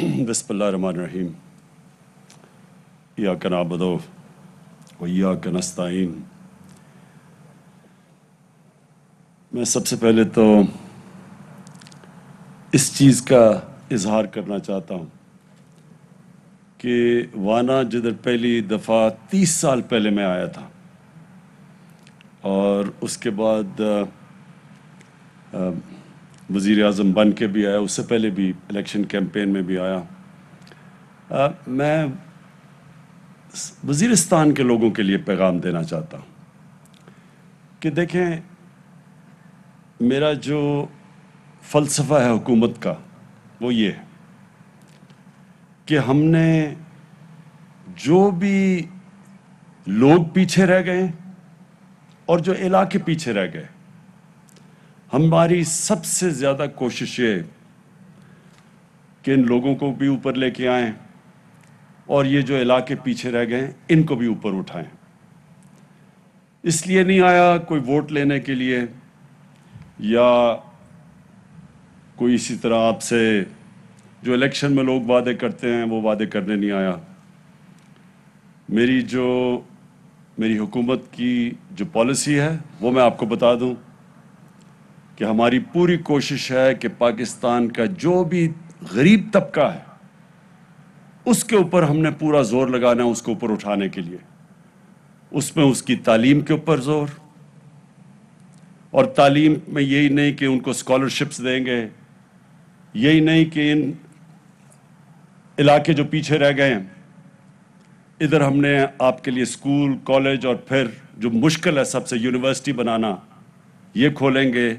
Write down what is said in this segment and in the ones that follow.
بسم اللہ الرحمن الرحیم ایاک نعبد و ایاک نستعین۔ میں سب سے پہلے تو اس چیز کا اظہار کرنا چاہتا ہوں کہ وانا جدھر پہلی دفعہ 30 سال پہلے میں آیا تھا اور اس کے بعد وزیر اعظم بن کے بھی آیا، اس سے پہلے بھی الیکشن کیمپین میں بھی آیا، میں وزیرستان کے لوگوں کے لیے پیغام دینا چاہتا ہوں کہ دیکھیں، میرا جو فلسفہ ہے حکومت کا وہ یہ ہے کہ ہم نے جو بھی لوگ پیچھے رہ گئے اور جو علاقے پیچھے رہ گئے، ہماری سب سے زیادہ کوشش یہ کہ ان لوگوں کو بھی اوپر لے کے آئیں اور یہ جو علاقے پیچھے رہ گئے ان کو بھی اوپر اٹھائیں۔ اس لیے نہیں آیا کوئی ووٹ لینے کے لیے یا کوئی اسی طرح آپ سے جو الیکشن میں لوگ وعدے کرتے ہیں وہ وعدے کرنے نہیں آیا۔ میری حکومت کی جو پالیسی ہے وہ میں آپ کو بتا دوں کہ ہماری پوری کوشش ہے کہ پاکستان کا جو بھی غریب طبقہ ہے اس کے اوپر ہم نے پورا زور لگانا ہے، اس کو اوپر اٹھانے کے لیے۔ اس میں اس کی تعلیم کے اوپر زور، اور تعلیم میں یہی نہیں کہ ان کو اسکالرشپس دیں گے، یہی نہیں کہ ان علاقے جو پیچھے رہ گئے ہیں ادھر ہم نے آپ کے لیے اسکول، کالج اور پھر جو مشکل ہے سب سے یونیورسٹی بنانا یہ کھولیں گے،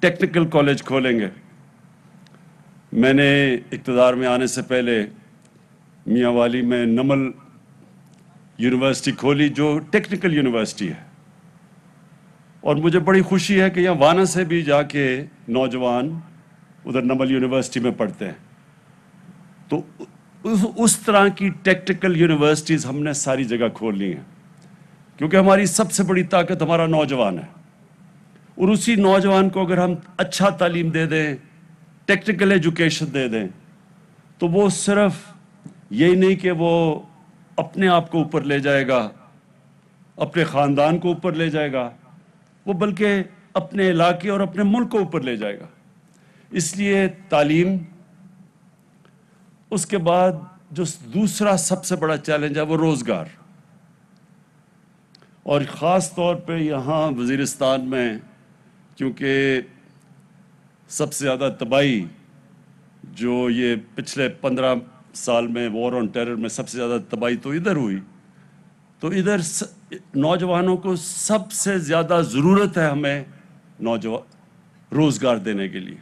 ٹیکنیکل کالج کھولیں گے۔ میں نے اقتدار میں آنے سے پہلے میاں والی میں نمل یونیورسٹی کھولی جو ٹیکنیکل یونیورسٹی ہے، اور مجھے بڑی خوشی ہے کہ یہاں وانا سے بھی جا کے نوجوان ادھر نمل یونیورسٹی میں پڑھتے ہیں۔ تو اس طرح کی ٹیکنیکل یونیورسٹیز ہم نے ساری جگہ کھولنی ہیں، کیونکہ ہماری سب سے بڑی طاقت ہمارا نوجوان ہے، اور اسی نوجوان کو اگر ہم اچھا تعلیم دے دیں، ٹیکنیکل ایجوکیشن دے دیں، تو وہ صرف یہی نہیں کہ وہ اپنے آپ کو اوپر لے جائے گا، اپنے خاندان کو اوپر لے جائے گا، وہ بلکہ اپنے علاقے اور اپنے ملک کو اوپر لے جائے گا۔ اس لیے تعلیم، اس کے بعد جو دوسرا سب سے بڑا چیلنج ہے وہ روزگار، اور خاص طور پہ یہاں وزیرستان میں کیونکہ سب سے زیادہ تباہی جو یہ پچھلے 15 سال میں وار آن ٹیرر میں سب سے زیادہ تباہی تو ادھر ہوئی، تو ادھر نوجوانوں کو سب سے زیادہ ضرورت ہے ہمیں روزگار دینے کے لیے۔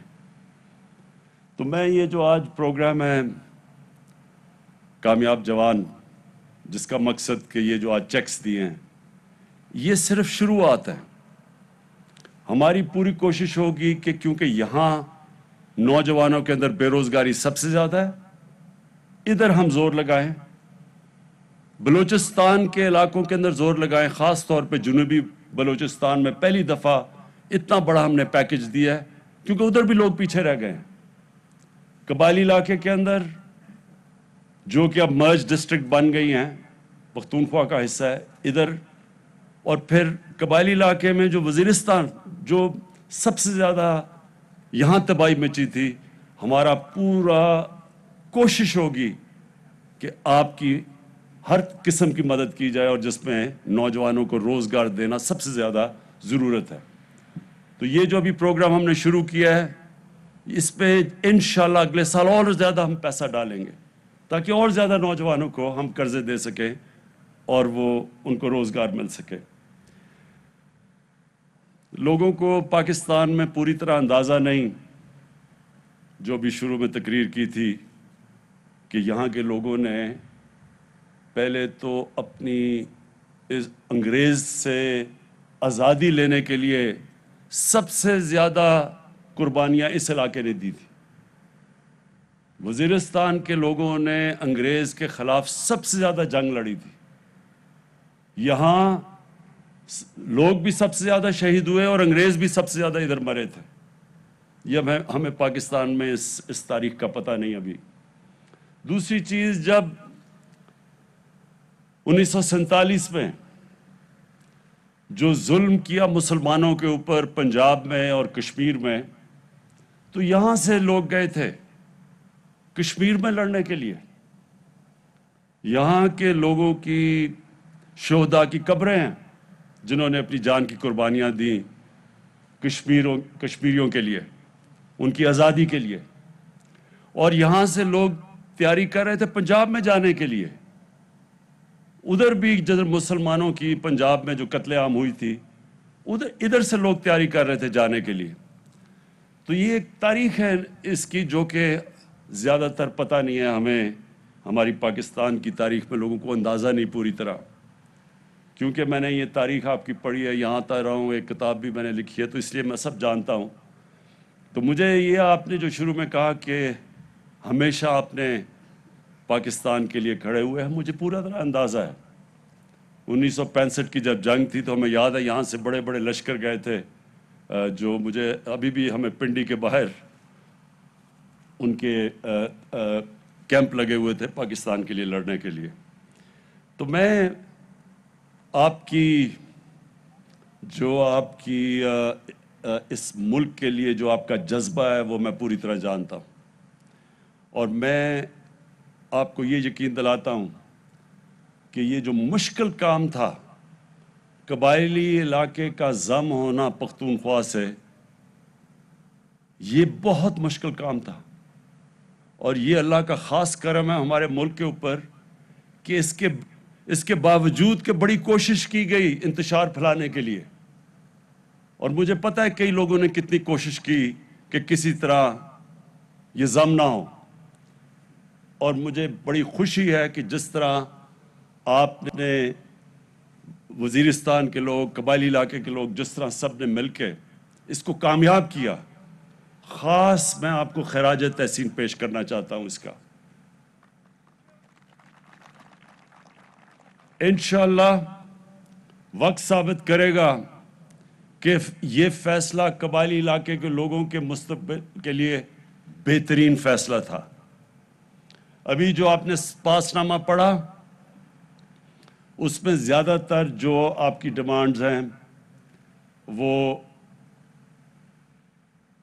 تو میں یہ جو آج پروگرام ہے کامیاب جوان، جس کا مقصد کہ یہ جو آج چیکس دیے ہیں یہ صرف شروعات ہے۔ ہماری پوری کوشش ہوگی کہ کیونکہ یہاں نوجوانوں کے اندر بے روزگاری سب سے زیادہ ہے، ادھر ہم زور لگائیں، بلوچستان کے علاقوں کے اندر زور لگائیں، خاص طور پہ جنوبی بلوچستان میں پہلی دفعہ اتنا بڑا ہم نے پیکج دیا ہے کیونکہ ادھر بھی لوگ پیچھے رہ گئے ہیں۔ قبائلی علاقے کے اندر جو کہ اب مرج ڈسٹرکٹ بن گئی ہیں، پختونخوا کا حصہ ہے ادھر، اور پھر قبائلی علاقے میں جو وزیرستان جو سب سے زیادہ یہاں تباہی مچی تھی، ہمارا پورا کوشش ہوگی کہ آپ کی ہر قسم کی مدد کی جائے، اور جس میں نوجوانوں کو روزگار دینا سب سے زیادہ ضرورت ہے۔ تو یہ جو ابھی پروگرام ہم نے شروع کیا ہے اس پہ انشاءاللہ اگلے سال اور زیادہ ہم پیسہ ڈالیں گے تاکہ اور زیادہ نوجوانوں کو ہم قرضے دے سکیں اور وہ ان کو روزگار مل سکے۔ لوگوں کو پاکستان میں پوری طرح اندازہ نہیں، جو بھی شروع میں تقریر کی تھی، کہ یہاں کے لوگوں نے پہلے تو اپنی اس انگریز سے آزادی لینے کے لیے سب سے زیادہ قربانیاں اس علاقے نے دی تھی۔ وزیرستان کے لوگوں نے انگریز کے خلاف سب سے زیادہ جنگ لڑی تھی، یہاں لوگ بھی سب سے زیادہ شہید ہوئے اور انگریز بھی سب سے زیادہ ادھر مرے تھے۔ یہ ہمیں پاکستان میں اس تاریخ کا پتہ نہیں ابھی۔ دوسری چیز، جب 1947 میں جو ظلم کیا مسلمانوں کے اوپر پنجاب میں اور کشمیر میں، تو یہاں سے لوگ گئے تھے کشمیر میں لڑنے کے لیے. یہاں کے لوگوں کی شہداء کی قبریں ہیں جنہوں نے اپنی جان کی قربانیاں دیں کشمیریوں کے لیے، ان کی آزادی کے لیے. اور یہاں سے لوگ تیاری کر رہے تھے پنجاب میں جانے کے لیے. ادھر بھی جدھر مسلمانوں کی پنجاب میں جو قتل عام ہوئی تھی، ادھر سے لوگ تیاری کر رہے تھے جانے کے لیے. تو یہ ایک تاریخ ہے اس کی جو کہ زیادہ تر پتہ نہیں ہے ہمیں. ہماری پاکستان کی تاریخ میں لوگوں کو اندازہ نہیں پوری طرح، کیونکہ میں نے یہ تاریخ آپ کی پڑھی ہے، یہاں تک رہا ہوں، ایک کتاب بھی میں نے لکھی ہے، تو اس لیے میں سب جانتا ہوں. تو مجھے یہ آپ نے جو شروع میں کہا کہ ہمیشہ آپ نے پاکستان کے لیے کھڑے ہوئے ہیں، مجھے پورا طرح اندازہ ہے. 1965 کی جب جنگ تھی تو ہمیں یاد ہے یہاں سے بڑے بڑے لشکر گئے تھے، جو مجھے ابھی بھی ہمیں پنڈی کے باہر ان کے کیمپ لگے ہوئے تھے پاکستان کے لیے لڑنے کے لیے. تو میں آپ کی اس ملک کے لیے جو آپ کا جذبہ ہے وہ میں پوری طرح جانتا ہوں، اور میں آپ کو یہ یقین دلاتا ہوں کہ یہ جو مشکل کام تھا، قبائلی علاقے کا ضم ہونا پختونخوا سے، یہ بہت مشکل کام تھا. اور یہ اللہ کا خاص کرم ہے ہمارے ملک کے اوپر کہ اس کے باوجود کہ بڑی کوشش کی گئی انتشار پھیلانے کے لیے. اور مجھے پتہ ہے کئی لوگوں نے کتنی کوشش کی کہ کسی طرح یہ ضم نہ ہو. اور مجھے بڑی خوشی ہے کہ جس طرح آپ نے وزیرستان کے لوگ، قبائلی علاقے کے لوگ، جس طرح سب نے مل کے اس کو کامیاب کیا، خاص میں آپ کو خراج تحسین پیش کرنا چاہتا ہوں اس کا. انشاءاللہ وقت ثابت کرے گا کہ یہ فیصلہ قبائلی علاقے کے لوگوں کے مستقبل کے لیے بہترین فیصلہ تھا. ابھی جو آپ نے پاس نامہ پڑھا، اس میں زیادہ تر جو آپ کی ڈیمانڈز ہیں وہ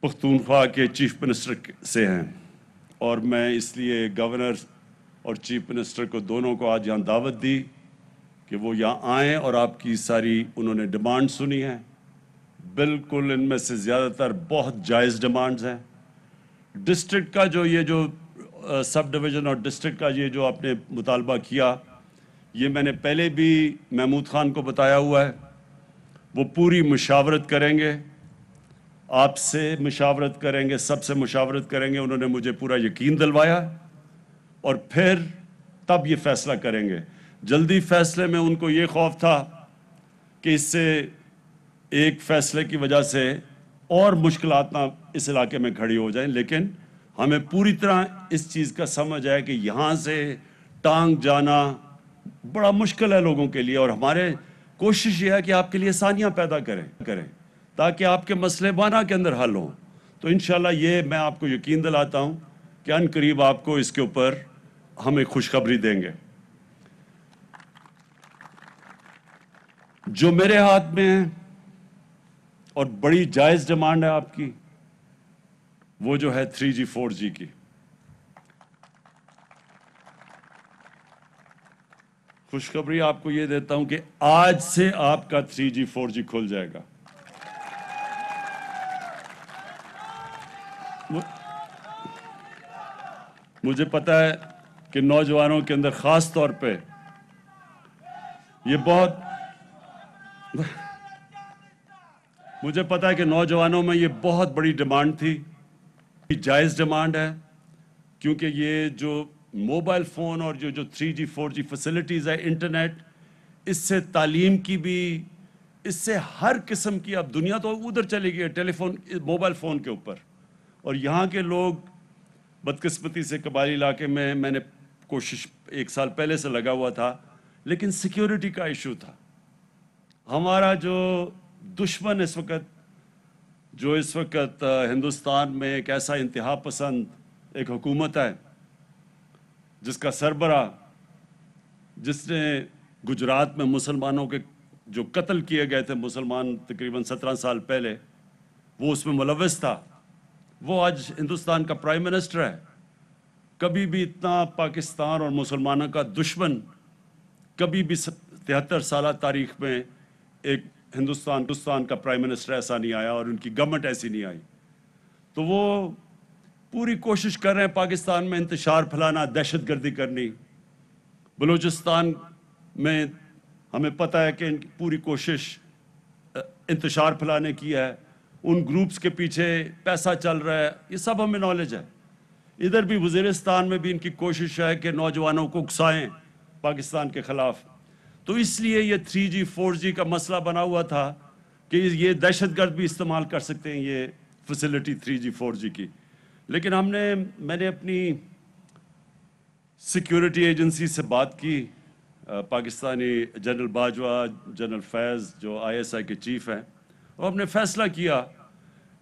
پختونخوا کے چیف منسٹر سے ہیں، اور میں اس لیے گورنر اور چیف منسٹر کو دونوں کو آج یہاں دعوت دی کہ وہ یہاں آئیں اور آپ کی ساری انہوں نے ڈیمانڈ سنی ہیں. بالکل ان میں سے زیادہ تر بہت جائز ڈیمانڈز ہیں. ڈسٹرکٹ کا جو سب ڈویژن اور ڈسٹرکٹ کا یہ جو آپ نے مطالبہ کیا، یہ میں نے پہلے بھی محمود خان کو بتایا ہوا ہے. وہ پوری مشاورت کریں گے، آپ سے مشاورت کریں گے، سب سے مشاورت کریں گے. انہوں نے مجھے پورا یقین دلوایا، اور پھر تب یہ فیصلہ کریں گے. جلدی فیصلے میں ان کو یہ خوف تھا کہ اس سے ایک فیصلے کی وجہ سے اور مشکلات نہ اس علاقے میں کھڑی ہو جائیں، لیکن ہمیں پوری طرح اس چیز کا سمجھ ہے کہ یہاں سے ٹانگ جانا بڑا مشکل ہے لوگوں کے لیے، اور ہمارے کوشش یہ ہے کہ آپ کے لیے آسانیاں پیدا کریں تاکہ آپ کے مسئلے بانا کے اندر حل ہوں. تو انشاءاللہ یہ میں آپ کو یقین دلاتا ہوں کہ ان قریب آپ کو اس کے اوپر ہم ایک خوشخبری دیں گے. جو میرے ہاتھ میں ہے اور بڑی جائز ڈیمانڈ ہے آپ کی، وہ جو ہے 3G 4G کی. خوشخبری آپ کو یہ دیتا ہوں کہ آج سے آپ کا 3G 4G کھل جائے گا. مجھے پتہ ہے کہ نوجوانوں کے اندر خاص طور پہ یہ مجھے پتہ ہے کہ نوجوانوں میں یہ بہت بڑی ڈیمانڈ تھی، جائز ڈیمانڈ ہے، کیونکہ یہ جو موبائل فون اور جو 3G 4G فیسلٹیز ہے، انٹرنیٹ، اس سے تعلیم کی بھی، اس سے ہر قسم کی، اب دنیا تو ادھر چلی گئی ہے ٹیلی فون، موبائل فون کے اوپر. اور یہاں کے لوگ بدقسمتی سے قبائلی علاقے میں نے کوشش 1 سال پہلے سے لگا ہوا تھا، لیکن سیکیورٹی کا ایشو تھا. ہمارا جو دشمن اس وقت ہندوستان میں ایک ایسا انتہا پسند ایک حکومت ہے جس کا سربراہ، جس نے گجرات میں مسلمانوں کے جو قتل کیے گئے تھے مسلمان تقریباً 17 سال پہلے، وہ اس میں ملوث تھا، وہ آج ہندوستان کا پرائم منسٹر ہے۔ کبھی بھی اتنا پاکستان اور مسلمانوں کا دشمن کبھی بھی 73 سالہ تاریخ میں ایک ہندوستان کا پرائم منسٹر ایسا نہیں آیا اور ان کی گورنمنٹ ایسی نہیں آئی۔ تو وہ پوری کوشش کر رہے ہیں پاکستان میں انتشار پھیلانا، دہشت گردی کرنی۔ بلوچستان میں ہمیں پتہ ہے کہ ان کی پوری کوشش انتشار پھیلانے کی ہے، ان گروپس کے پیچھے پیسہ چل رہا ہے، یہ سب ہمیں نالج ہے۔ ادھر بھی وزیرستان میں بھی ان کی کوشش ہے کہ نوجوانوں کو اکسائیں پاکستان کے خلاف۔ تو اس لیے یہ 3G 4G کا مسئلہ بنا ہوا تھا کہ یہ دہشت گرد بھی استعمال کر سکتے ہیں یہ فیسلٹی 3G 4G کی۔ لیکن میں نے اپنی سیکیورٹی ایجنسی سے بات کی، پاکستانی جنرل باجوہ، جنرل فیض جو ISI کے چیف ہیں، اور ہم نے فیصلہ کیا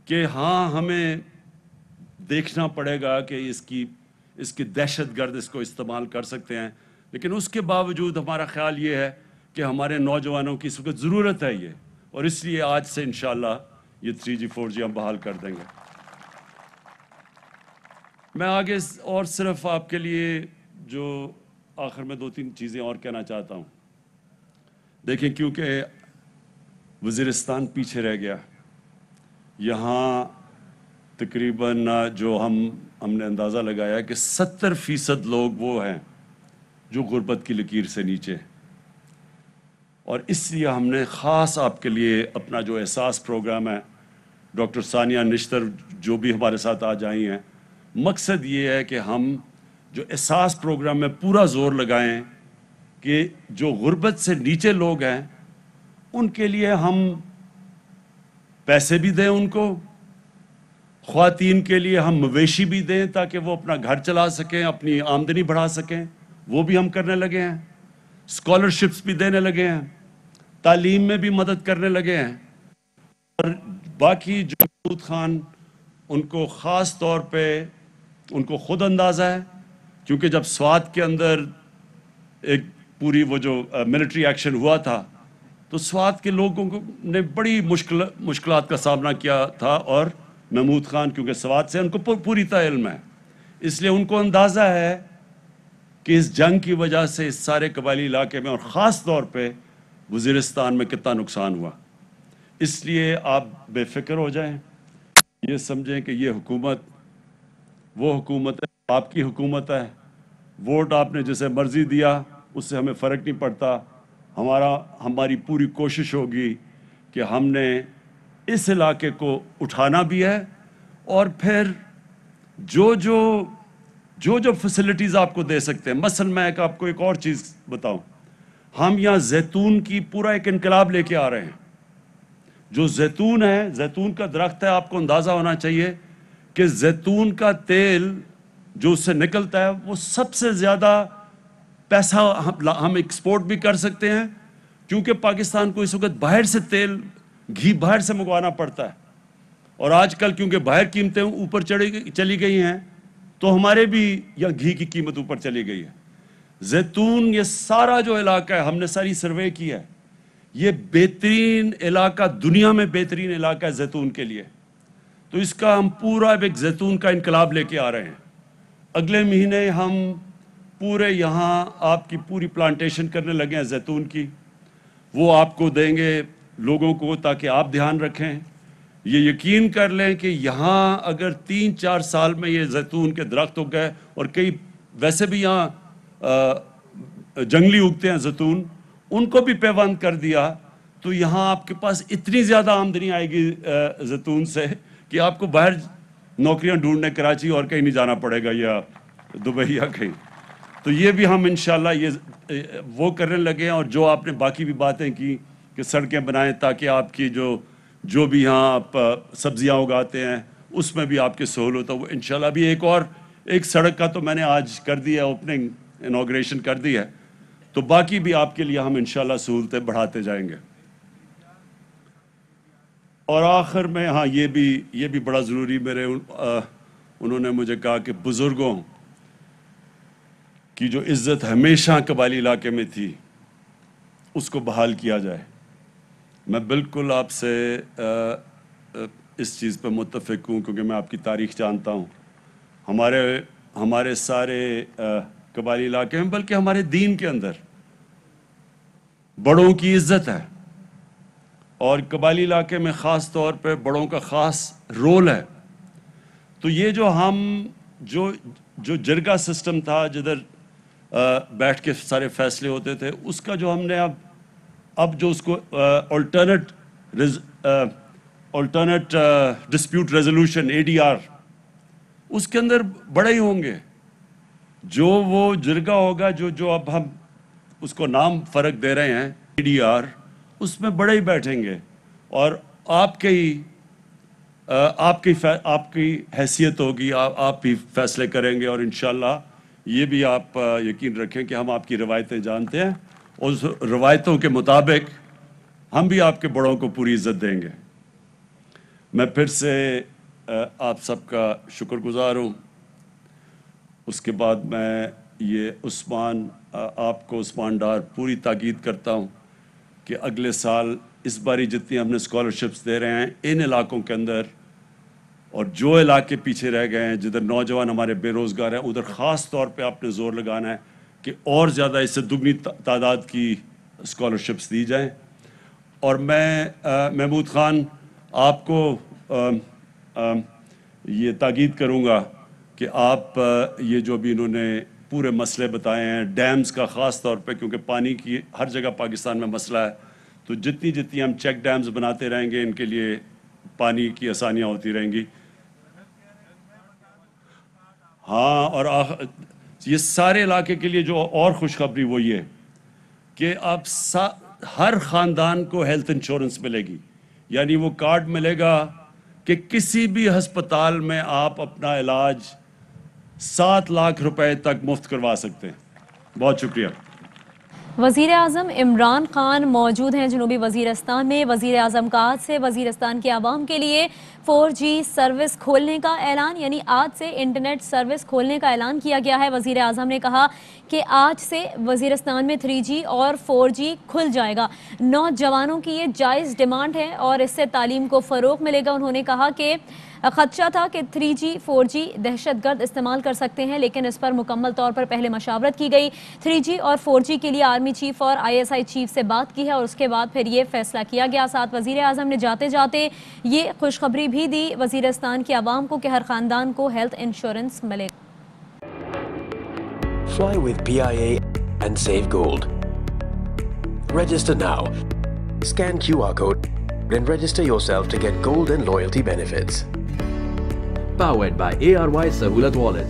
کہ ہاں ہمیں دیکھنا پڑے گا کہ اس کی دہشت گرد اس کو استعمال کر سکتے ہیں، لیکن اس کے باوجود ہمارا خیال یہ ہے کہ ہمارے نوجوانوں کی اس وقت ضرورت ہے یہ، اور اس لیے آج سے انشاءاللہ یہ 3G 4G ہم بحال کر دیں گے۔ میں آگے اور صرف آپ کے لیے جو آخر میں 2-3 چیزیں اور کہنا چاہتا ہوں۔ دیکھیں، کیونکہ وزیرستان پیچھے رہ گیا، یہاں تقریباً جو ہم نے اندازہ لگایا کہ 70% لوگ وہ ہیں جو غربت کی لکیر سے نیچے، اور اس لیے ہم نے خاص آپ کے لیے اپنا جو احساس پروگرام ہے، ڈاکٹر ثانیہ نشتر جو بھی ہمارے ساتھ آج آئی ہیں، مقصد یہ ہے کہ ہم جو احساس پروگرام میں پورا زور لگائیں کہ جو غربت سے نیچے لوگ ہیں ان کے لیے ہم پیسے بھی دیں، ان کو خواتین کے لیے ہم مویشی بھی دیں تاکہ وہ اپنا گھر چلا سکیں، اپنی آمدنی بڑھا سکیں، وہ بھی ہم کرنے لگے ہیں۔ اسکالرشپس بھی دینے لگے ہیں، تعلیم میں بھی مدد کرنے لگے ہیں، اور باقی جو محمود خان ان کو خاص طور پہ ان کو خود اندازہ ہے، کیونکہ جب سوات کے اندر ایک پوری وہ جو ملٹری ایکشن ہوا تھا تو سوات کے لوگوں نے بڑی مشکلات کا سامنا کیا تھا، اور محمود خان کیونکہ سوات سے ان کو پوری طرح علم ہے، اس لیے ان کو اندازہ ہے کہ اس جنگ کی وجہ سے اس سارے قبائلی علاقے میں اور خاص طور پہ وزیرستان میں کتنا نقصان ہوا۔ اس لیے آپ بے فکر ہو جائیں، یہ سمجھیں کہ یہ حکومت وہ حکومت ہے، آپ کی حکومت ہے، ووٹ آپ نے جسے مرضی دیا اس سے ہمیں فرق نہیں پڑتا۔ ہماری پوری کوشش ہوگی کہ ہم نے اس علاقے کو اٹھانا بھی ہے، اور پھر جو فیسلٹیز آپ کو دے سکتے ہیں۔ مثلا میں آپ کو ایک اور چیز بتاؤں، ہم یہاں زیتون کی پورا ایک انقلاب لے کے آ رہے ہیں۔ جو زیتون ہے، زیتون کا درخت ہے، آپ کو اندازہ ہونا چاہیے کہ زیتون کا تیل جو اس سے نکلتا ہے وہ سب سے زیادہ پیسہ ہم ایکسپورٹ بھی کر سکتے ہیں، کیونکہ پاکستان کو اس وقت باہر سے گھی باہر سے منگوانا پڑتا ہے، اور آج کل کیونکہ باہر قیمتیں اوپر چلی گئی ہیں تو ہمارے بھی یہاں گھی کی قیمت اوپر چلی گئی ہے۔ زیتون یہ سارا جو علاقہ ہے، ہم نے ساری سروے کی ہے، یہ بہترین علاقہ، دنیا میں بہترین علاقہ ہے زیتون کے لیے، تو اس کا ہم پورا ایک زیتون کا انقلاب لے کے آ رہے ہیں۔ اگلے مہینے ہم پورے یہاں آپ کی پوری پلانٹیشن کرنے لگے ہیں زیتون کی، وہ آپ کو دیں گے لوگوں کو تاکہ آپ دھیان رکھیں۔ یہ یقین کر لیں کہ یہاں اگر 3-4 سال میں یہ زیتون کے درخت ہو گئے، اور کئی ویسے بھی یہاں جنگلی اگتے ہیں زیتون، ان کو بھی پیوند کر دیا تو یہاں آپ کے پاس اتنی زیادہ آمدنی آئے گی زیتون سے کہ آپ کو باہر نوکریاں ڈھونڈنے کراچی اور کہیں نہیں جانا پڑے گا یا دبئی یا کہیں۔ تو یہ بھی ہم انشاءاللہ یہ وہ کرنے لگے ہیں، اور جو آپ نے باقی بھی باتیں کی کہ سڑکیں بنائیں تاکہ آپ کی جو بھی یہاں آپ سبزیاں اگاتے ہیں اس میں بھی آپ کی سہولت ہو، وہ انشاءاللہ بھی ایک سڑک کا تو میں نے آج کر دیا، اوپننگ انوگریشن کر دی ہے، تو باقی بھی آپ کے لیے ہم انشاءاللہ سہولتیں بڑھاتے جائیں گے۔ اور آخر میں ہاں یہ بھی بڑا ضروری انہوں نے مجھے کہا کہ بزرگوں کی جو عزت ہمیشہ قبائلی علاقے میں تھی اس کو بحال کیا جائے. میں بالکل آپ سے اس چیز پہ متفق ہوں کیونکہ میں آپ کی تاریخ جانتا ہوں. ہمارے سارے قبائلی علاقے میں بلکہ ہمارے دین کے اندر بڑوں کی عزت ہے اور قبائلی علاقے میں خاص طور پہ بڑوں کا خاص رول ہے. تو یہ جو جرگہ سسٹم تھا جدھر بیٹھ کے سارے فیصلے ہوتے تھے اس کا جو ہم نے اب جو اس کو آلٹرنیٹ ڈسپیوٹ ریزولوشن ADR اس کے اندر بڑے ہی ہوں گے. جو وہ جرگہ ہوگا جو اب ہم اس کو نام فرق دے رہے ہیں ADR اس میں بڑے ہی بیٹھیں گے اور آپ کی حیثیت ہوگی. آپ بھی فیصلے کریں گے اور انشاءاللہ یہ بھی آپ یقین رکھیں کہ ہم آپ کی روایتیں جانتے ہیں اور اس روایتوں کے مطابق ہم بھی آپ کے بڑوں کو پوری عزت دیں گے. میں پھر سے آپ سب کا شکر گزار ہوں. اس کے بعد میں یہ عثمان ڈار پوری تاکید کرتا ہوں کہ اگلے سال اس باری جتنی ہم نے اسکالرشپس دے رہے ہیں ان علاقوں کے اندر اور جو علاقے پیچھے رہ گئے ہیں جدھر نوجوان ہمارے بے روزگار ہیں ادھر خاص طور پہ آپ نے زور لگانا ہے کہ اور زیادہ اس سے دگنی تعداد کی اسکالرشپس دی جائیں. اور میں محمود خان آپ کو یہ تاکید کروں گا کہ آپ یہ جو بھی انہوں نے پورے مسئلے بتائے ہیں ڈیمز کا خاص طور پہ کیونکہ پانی کی ہر جگہ پاکستان میں مسئلہ ہے تو جتنی ہم چیک ڈیمز بناتے رہیں گے ان کے لیے پانی کی آسانیاں ہوتی رہیں گی. ہاں اور یہ سارے علاقے کے لیے جو اور خوشخبری وہ یہ کہ اب ہر خاندان کو ہیلتھ انشورنس ملے گی. یعنی وہ کارڈ ملے گا کہ کسی بھی ہسپتال میں آپ اپنا علاج 7 لاکھ روپے تک مفت کروا سکتے ہیں. بہت شکریہ. وزیر اعظم عمران خان موجود ہیں جنوبی وزیرستان میں. وزیر اعظم کا آج سے وزیرستان کے عوام کے لیے 4G سروس کھولنے کا اعلان یعنی آج سے انٹرنیٹ سروس کھولنے کا اعلان کیا گیا ہے. وزیر اعظم نے کہا کہ آج سے وزیرستان میں 3G اور 4G کھل جائے گا. نوجوانوں کی یہ جائز ڈیمانڈ ہے اور اس سے تعلیم کو فروغ ملے گا. انہوں نے کہا کہ خدشہ تھا کہ 3G 4G دہشت گرد استعمال کر سکتے ہیں لیکن اس پر مکمل طور پر پہلے مشاورت کی گئی. 3G اور 4G کے لیے آرمی چیف اور ISI چیف سے بات کی ہے اور اس کے بعد پھر یہ فیصلہ کیا گیا. ساتھ وزیر اعظم نے جاتے جاتے یہ خوشخبری بھی دی وزیرستان کے عوام کو کہ ہر خاندان کو ہیلتھ انشورنس ملے. Fly with PIA and save gold. Register now. Scan QR code and register yourself to get gold and loyalty benefits. Powered by ARY Sahulat Wallet.